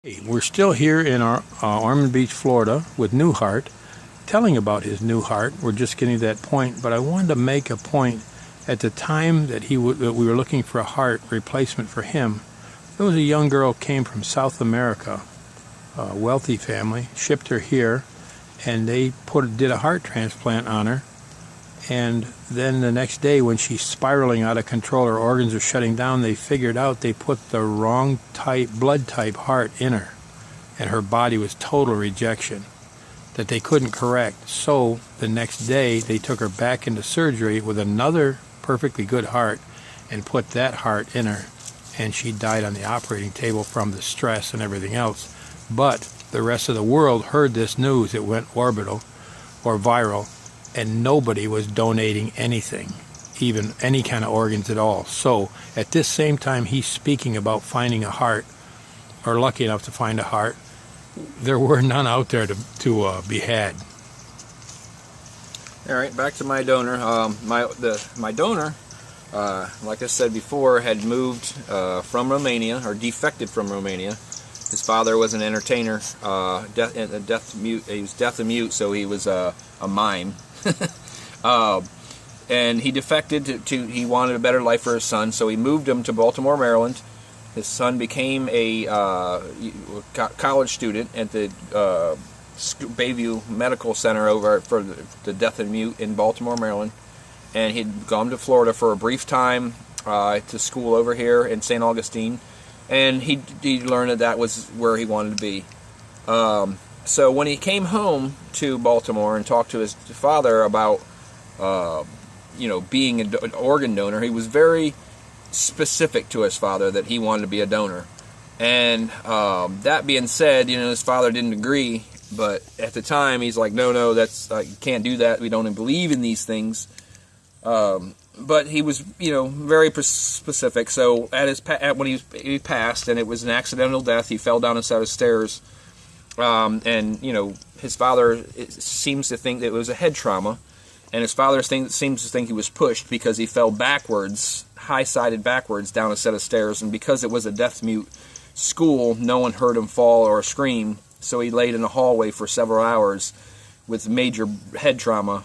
Hey, we're still here in our Ormond Beach, Florida, with Newhart, telling about his new heart. We're just getting to that point, but I wanted to make a point. At the time that that we were looking for a heart replacement for him, there was a young girl came from South America, a wealthy family, shipped her here, and they did a heart transplant on her. And then the next day, when she's spiraling out of control, her organs are shutting down, they figured out they put the wrong blood type heart in her, and her body was total rejection that they couldn't correct. So the next day, they took her back into surgery with another perfectly good heart and put that heart in her, and she died on the operating table from the stress and everything else. But the rest of the world heard this news. It went orbital or viral, and nobody was donating anything, even any kind of organs at all. So at this same time he's speaking about finding a heart, or lucky enough to find a heart, there were none out there to be had. All right, back to my donor. My donor, like I said before, had moved from Romania, or defected from Romania. His father was an entertainer, deaf mute. He was deaf and mute, so he was a mime. And he defected he wanted a better life for his son, so he moved him to Baltimore, Maryland. His son became a college student at the Bayview Medical Center over for the deaf and mute in Baltimore, Maryland. And he'd gone to Florida for a brief time to school over here in St. Augustine, and he learned that was where he wanted to be. So when he came home to Baltimore and talked to his father about, being an organ donor, he was very specific to his father that he wanted to be a donor. And that being said, his father didn't agree, but at the time he's like, no, that's you can't do that. We don't believe in these things. But he was, very specific. So when he passed, and it was an accidental death, he fell down a set of stairs. And his father seems to think that it was a head trauma, and his father seems to think he was pushed because he fell backwards, high-sided backwards down a set of stairs, and because it was a deaf-mute school, no one heard him fall or scream, so he laid in a hallway for several hours with major head trauma,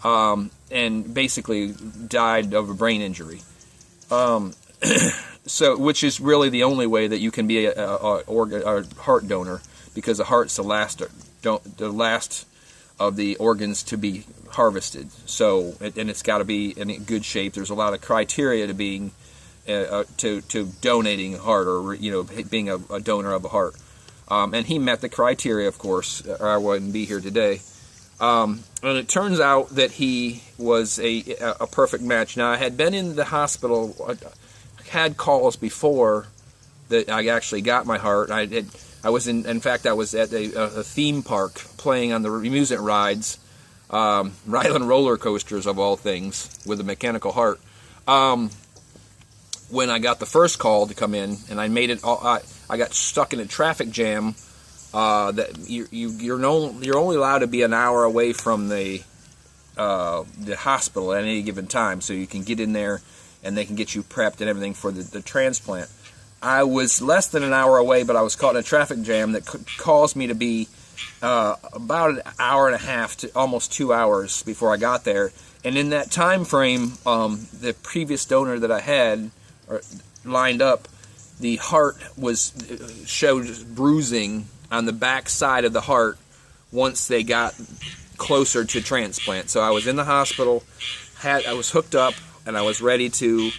and basically died of a brain injury. So, which is really the only way that you can be a heart donor, because the heart's the last of the organs to be harvested. So, and it's got to be in good shape. There's a lot of criteria to being to donating a heart, or being a donor of a heart. And he met the criteria, of course, or I wouldn't be here today. And it turns out that he was a perfect match. Now, I had been in the hospital, had calls before that I actually got my heart. I was in fact, I was at a theme park playing on the amusement rides, riding roller coasters of all things, with a mechanical heart. When I got the first call to come in, and I made it, I got stuck in a traffic jam. That you're only allowed to be an hour away from the hospital at any given time, so you can get in there and they can get you prepped and everything for the transplant. I was less than an hour away, but I was caught in a traffic jam that caused me to be about an hour and a half to almost 2 hours before I got there. And in that time frame, the previous donor that I had lined up, the heart showed bruising on the back side of the heart once they got closer to transplant. So I was in the hospital, I was hooked up, and I was ready to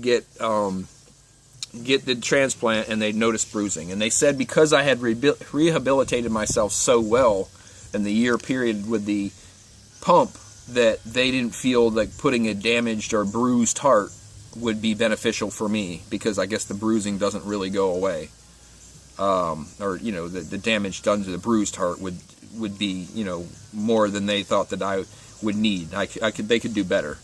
get the transplant, and they noticed bruising. And they said because I had rehabilitated myself so well in the year period with the pump, that they didn't feel like putting a damaged or bruised heart would be beneficial for me, because I guess the bruising doesn't really go away. The damage done to the bruised heart would be, more than they thought that I would need. They could do better.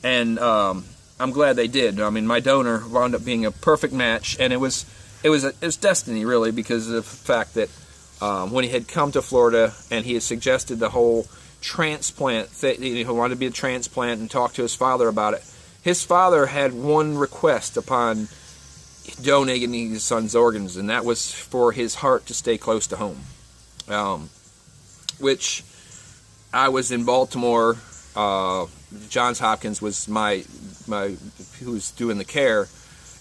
And I'm glad they did. I mean, my donor wound up being a perfect match, and it was destiny, really, because of the fact that when he had come to Florida and he had suggested the whole transplant thing, he wanted to be a transplant, and talked to his father about it. His father had one request upon donating his son's organs, and that was for his heart to stay close to home. Which I was in Baltimore. Johns Hopkins was my who was doing the care,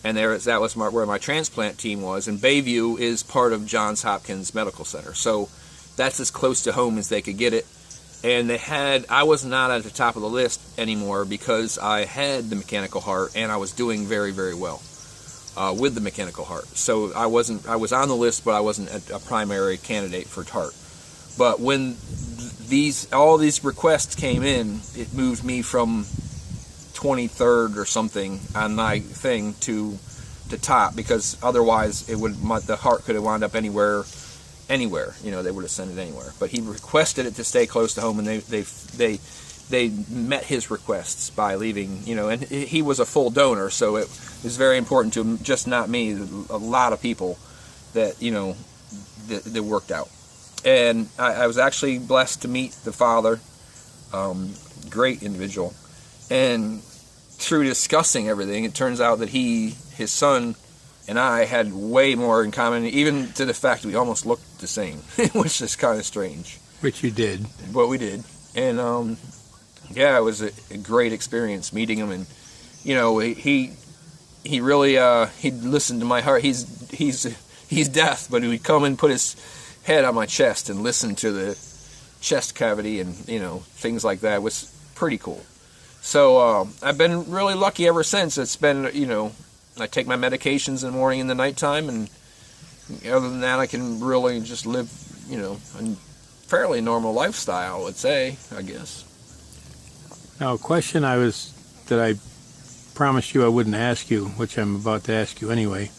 and that was where my transplant team was. And Bayview is part of Johns Hopkins Medical Center, so that's as close to home as they could get it. And I was not at the top of the list anymore because I had the mechanical heart, and I was doing very, very well with the mechanical heart. So I was on the list, but I wasn't a primary candidate for heart. But when all these requests came in, it moved me from 23rd or something on my thing to top, because otherwise the heart could have wound up anywhere. They would have sent it anywhere. But he requested it to stay close to home, and they met his requests by leaving, and he was a full donor, so it was very important to him, just not me, a lot of people that, that worked out. And I was actually blessed to meet the father, great individual, and through discussing everything, it turns out that his son, and I had way more in common, even to the fact that we almost looked the same, which is kind of strange. Which you did. But we did. And, it was a great experience meeting him. And, he really, he'd listen to my heart. He's deaf, but he'd come and put his head on my chest and listen to the chest cavity and, things like that. It was pretty cool. So, I've been really lucky ever since. It's been, I take my medications in the morning and the nighttime, and other than that, I can really just live, a fairly normal lifestyle, let's say, I guess. Now, a question that I promised you I wouldn't ask you, which I'm about to ask you anyway,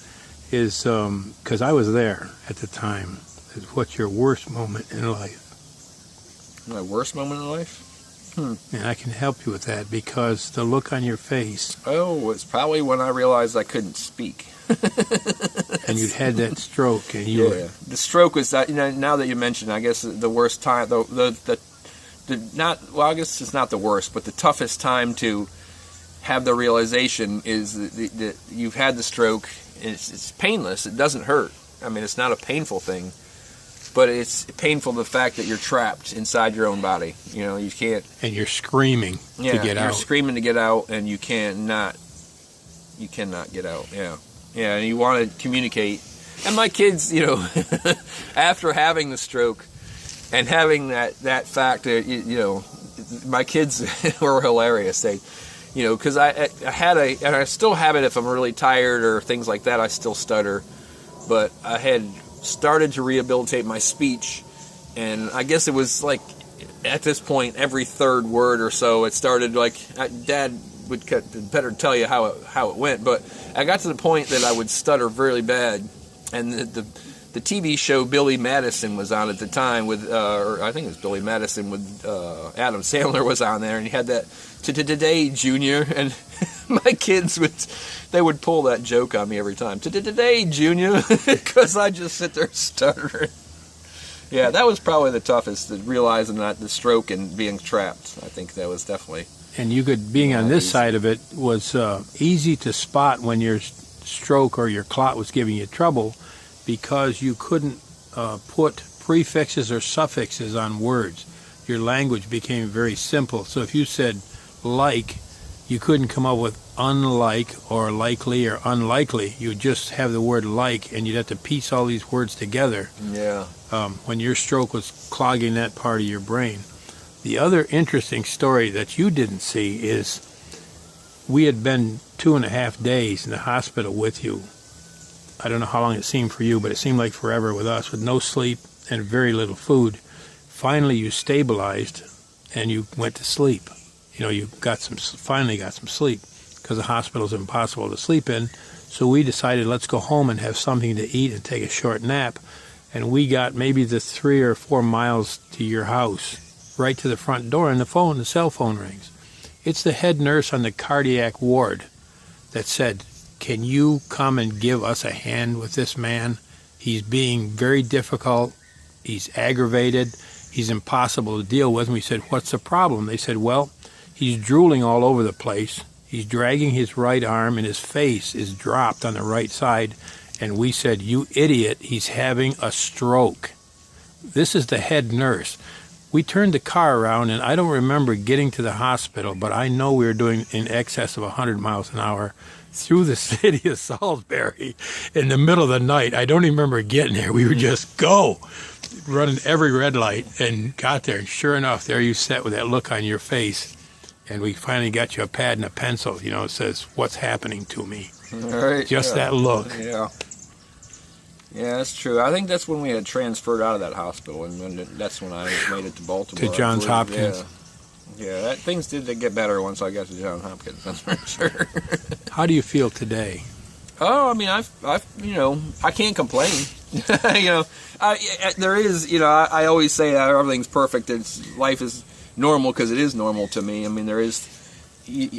is, because I was there at the time, is what's your worst moment in life? My worst moment in life? And I can help you with that, because the look on your face. Oh, it's probably when I realized I couldn't speak. And you'd had that stroke, and the stroke was that. Now that you mention, I guess the worst time, I guess it's not the worst, but the toughest time to have the realization is that you've had the stroke. And it's painless. It doesn't hurt. I mean, it's not a painful thing. But it's painful, the fact that you're trapped inside your own body. You can't... And you're screaming to get out. You're screaming to get out, and you cannot get out. Yeah, and you want to communicate. And my kids, after having the stroke and having that fact, my kids were hilarious. They, because I had and I still have it if I'm really tired or things like that, I still stutter. But I had started to rehabilitate my speech, and I guess it was like at this point every third word or so it started like Dad would better tell you how it went, but I got to the point that I would stutter really bad. And the TV show Billy Madison was on at the time with or I think it was Billy Madison with Adam Sandler was on there, and he had that today Junior, and my kids would pull that joke on me every time. Today, Junior, because I just sit there stuttering. Yeah, that was probably the toughest, realizing that the stroke and being trapped. I think that was definitely. And being on this side of it was easy to spot when your stroke or your clot was giving you trouble, because you couldn't put prefixes or suffixes on words. Your language became very simple. So if you said like, you couldn't come up with unlike or likely or unlikely. You would just have the word like, and you'd have to piece all these words together. Yeah. When your stroke was clogging that part of your brain. The other interesting story that you didn't see is we had been 2.5 days in the hospital with you. I don't know how long it seemed for you, but it seemed like forever with us, with no sleep and very little food. Finally, you stabilized and you went to sleep. You finally got some sleep, because the hospital's impossible to sleep in. So we decided, let's go home and have something to eat and take a short nap. And we got maybe the 3 or 4 miles to your house, right to the front door, and the cell phone rings. It's the head nurse on the cardiac ward that said, "Can you come and give us a hand with this man? He's being very difficult. He's aggravated. He's impossible to deal with." And we said, "What's the problem?" They said, "Well, he's drooling all over the place. He's dragging his right arm, and his face is dropped on the right side. And we said, "You idiot, he's having a stroke." This is the head nurse. We turned the car around, and I don't remember getting to the hospital, but I know we were doing in excess of 100 miles an hour through the city of Salisbury in the middle of the night. I don't even remember getting there. We would just go, running every red light, and got there. And sure enough, there you sat with that look on your face. And we finally got you a pad and a pencil. You know, it says, "What's happening to me?" Right, Just that look. Yeah. Yeah, that's true. I think that's when we had transferred out of that hospital, and that's when I made it to Baltimore. To Johns Hopkins. Yeah, things did get better once I got to Johns Hopkins, that's for sure. How do you feel today? Oh, I mean, I can't complain. There is, I always say that everything's perfect. Life is normal because it is normal to me. I mean, there is.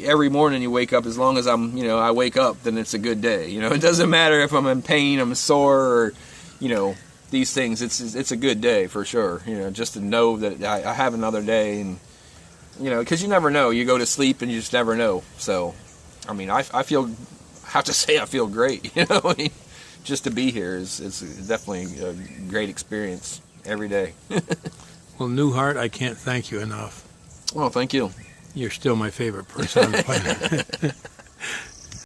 Every morning you wake up, as long as I wake up, then it's a good day. It doesn't matter if I'm in pain, I'm sore, or, these things. It's a good day for sure. Just to know that I have another day, and because you never know. You go to sleep and you just never know. So, I mean, I have to say I feel great. Just to be here is definitely a great experience every day. Well, Newhart, I can't thank you enough. Well, thank you. You're still my favorite person on the planet.